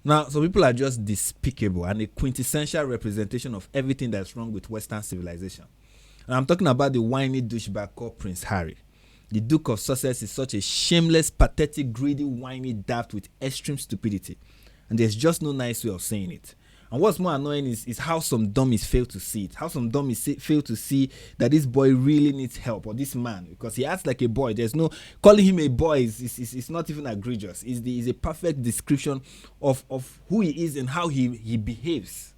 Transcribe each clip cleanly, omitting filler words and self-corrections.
Now, some people are just despicable and a quintessential representation of everything that's wrong with Western civilization. And I'm talking about the whiny douchebag called Prince Harry. The Duke of Sussex is such a shameless, pathetic, greedy, whiny daft with extreme stupidity. And there's just no nice way of saying it. And what's more annoying is how some dummies fail to see it. How some dummies fail to see that this boy really needs help, or this man, because he acts like a boy. There's no calling him a boy is not even egregious. Is a perfect description of who he is and how he behaves.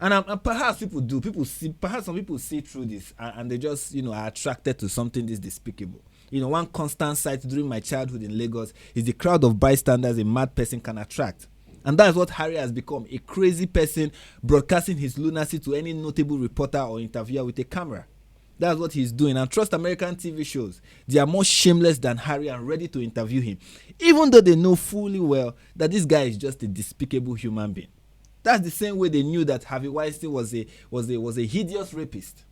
And perhaps perhaps some people see through this and they just are attracted to something this despicable. One constant sight during my childhood in Lagos is the crowd of bystanders a mad person can attract. And that's what Harry has become, a crazy person broadcasting his lunacy to any notable reporter or interviewer with a camera. That's what he's doing. And trust American TV shows, they are more shameless than Harry and ready to interview him, even though they know fully well that this guy is just a despicable human being. That's the same way they knew that Harvey Weinstein was a hideous rapist.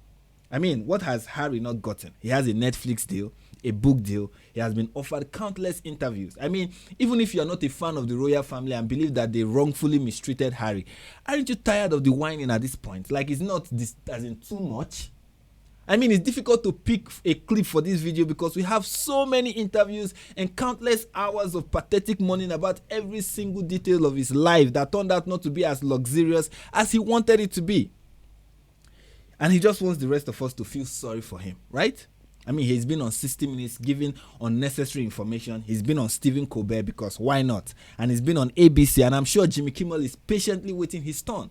I mean, what has Harry not gotten? He has a Netflix deal, a book deal. He has been offered countless interviews. I mean, even if you are not a fan of the royal family and believe that they wrongfully mistreated Harry, aren't you tired of the whining at this point? Like, it's not this as in too much. I mean, it's difficult to pick a clip for this video because we have so many interviews and countless hours of pathetic mourning about every single detail of his life that turned out not to be as luxurious as he wanted it to be. And he just wants the rest of us to feel sorry for him, right? I mean, he's been on 60 Minutes giving unnecessary information. He's been on Stephen Colbert because why not? And he's been on ABC, and I'm sure Jimmy Kimmel is patiently waiting his turn.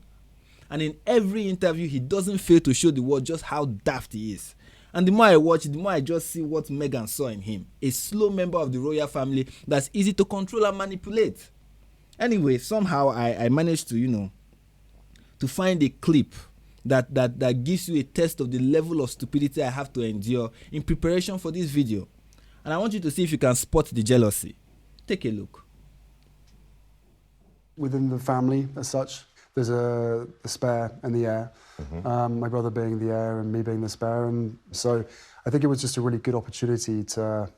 And in every interview, he doesn't fail to show the world just how daft he is. And the more I watch, the more I just see what Meghan saw in him. A slow member of the royal family that's easy to control and manipulate. Anyway, somehow I managed to, to find a clip that gives you a test of the level of stupidity I have to endure in preparation for this video. And I want you to see if you can spot the jealousy. Take a look. Within the family as such, there's a spare and the heir. Mm-hmm. My brother being the heir and me being the spare. And so I think it was just a really good opportunity to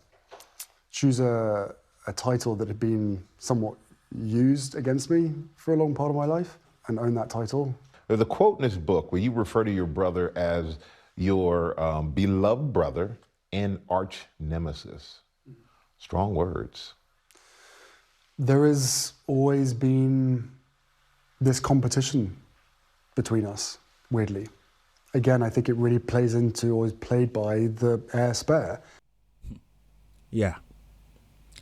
choose a title that had been somewhat used against me for a long part of my life and own that title. There's a quote in this book where you refer to your brother as your beloved brother and arch nemesis. Strong words. There has always been this competition between us, weirdly. Again, I think it really plays into, or is played by, the heir spare. Yeah.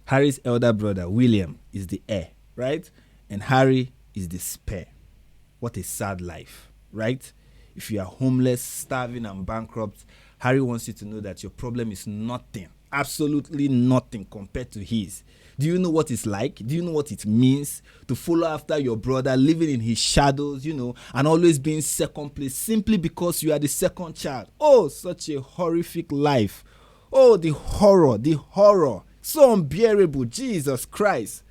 Harry's elder brother, William, is the heir, right? And Harry is the spare. What a sad life, right? If you are homeless, starving, and bankrupt, Harry wants you to know that your problem is nothing, absolutely nothing compared to his. Do you know what it's like? Do you know what it means to follow after your brother, living in his shadows, and always being second place simply because you are the second child? Oh, such a horrific life. Oh, the horror. So unbearable, Jesus Christ.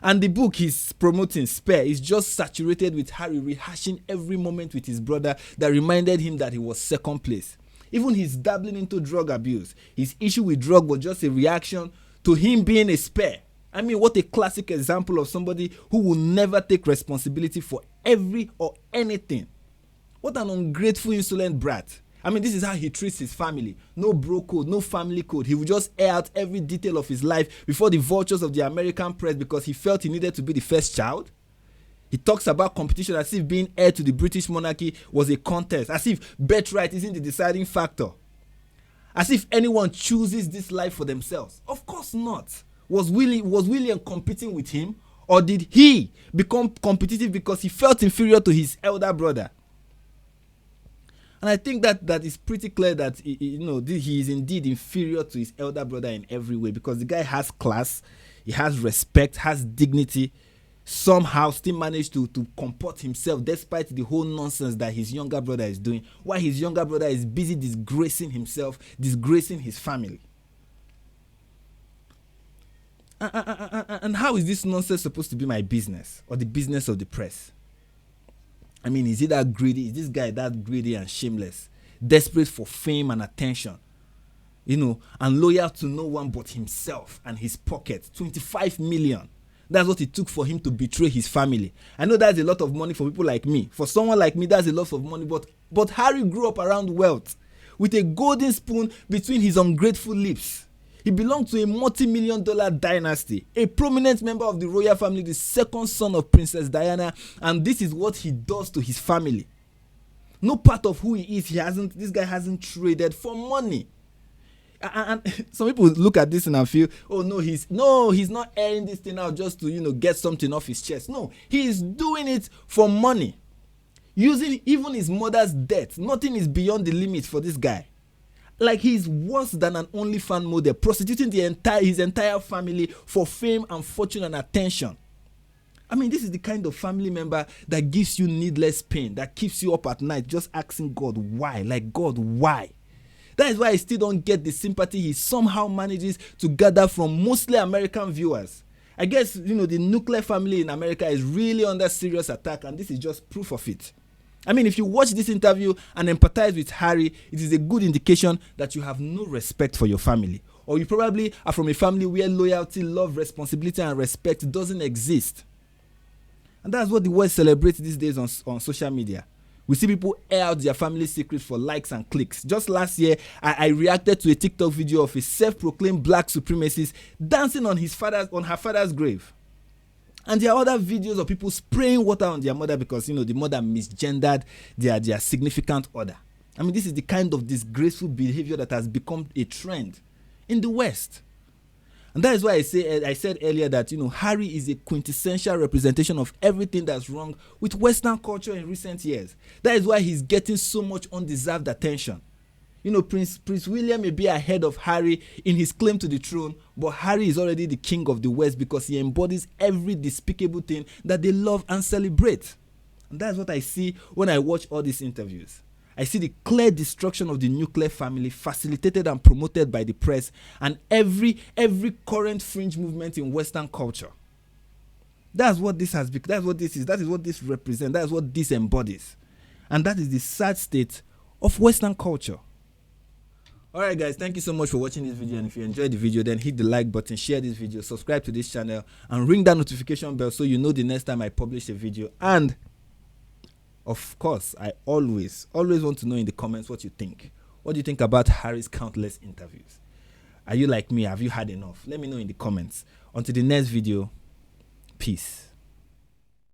And the book he's promoting, Spare, is just saturated with Harry rehashing every moment with his brother that reminded him that he was second place. Even his dabbling into drug abuse, his issue with drug was just a reaction to him being a spare. I mean, what a classic example of somebody who will never take responsibility for every or anything. What an ungrateful, insolent brat. I mean, this is how he treats his family. No bro code, no family code. He would just air out every detail of his life before the vultures of the American press because he felt he needed to be the first child. He talks about competition as if being heir to the British monarchy was a contest, as if birthright isn't the deciding factor, as if anyone chooses this life for themselves. Of course not. Was William competing with him, or did he become competitive because he felt inferior to his elder brother? And I think that is pretty clear that he is indeed inferior to his elder brother in every way, because the guy has class, he has respect, has dignity, somehow still managed to comport himself despite the whole nonsense that his younger brother is doing, while his younger brother is busy disgracing himself, disgracing his family. And how is this nonsense supposed to be my business or the business of the press? I mean, is he that greedy? Is this guy that greedy and shameless, desperate for fame and attention, and loyal to no one but himself and his pocket? 25 million. That's what it took for him to betray his family. I know that's a lot of money for people like me. For someone like me, that's a lot of money. But Harry grew up around wealth with a golden spoon between his ungrateful lips. He belonged to a multi-million-dollar dynasty, a prominent member of the royal family, the second son of Princess Diana, and this is what he does to his family. No part of who he is, this guy hasn't traded for money. And some people look at this and feel, oh no, he's not airing this thing out just to get something off his chest. No, he is doing it for money, using even his mother's death. Nothing is beyond the limit for this guy. Like, he's worse than an OnlyFans model, prostituting his entire family for fame and fortune and attention. I mean, this is the kind of family member that gives you needless pain, that keeps you up at night just asking God why. Like, God, why? That is why I still don't get the sympathy he somehow manages to gather from mostly American viewers. I guess, the nuclear family in America is really under serious attack, and this is just proof of it. I mean, if you watch this interview and empathize with Harry, it is a good indication that you have no respect for your family. Or you probably are from a family where loyalty, love, responsibility, and respect doesn't exist. And that's what the world celebrates these days on social media. We see people air out their family secrets for likes and clicks. Just last year, I reacted to a TikTok video of a self-proclaimed black supremacist dancing on her father's grave. And there are other videos of people spraying water on their mother because, the mother misgendered their significant other. I mean, this is the kind of disgraceful behavior that has become a trend in the West. And that is why I said earlier that, Harry is a quintessential representation of everything that's wrong with Western culture in recent years. That is why he's getting so much undeserved attention. Prince William may be ahead of Harry in his claim to the throne, but Harry is already the king of the West because he embodies every despicable thing that they love and celebrate. And that's what I see when I watch all these interviews. I see the clear destruction of the nuclear family facilitated and promoted by the press and every current fringe movement in Western culture. That's what this has become. That's what this is. That is what this represents. That is what this embodies. And that is the sad state of Western culture. Alright guys, thank you so much for watching this video, and if you enjoyed the video, then hit the like button, share this video, subscribe to this channel, and ring that notification bell so you know the next time I publish a video. And of course, I always want to know in the comments what you think. What do you think about Harry's countless interviews? Are you like me? Have you had enough? Let me know in the comments. Until the next video, peace.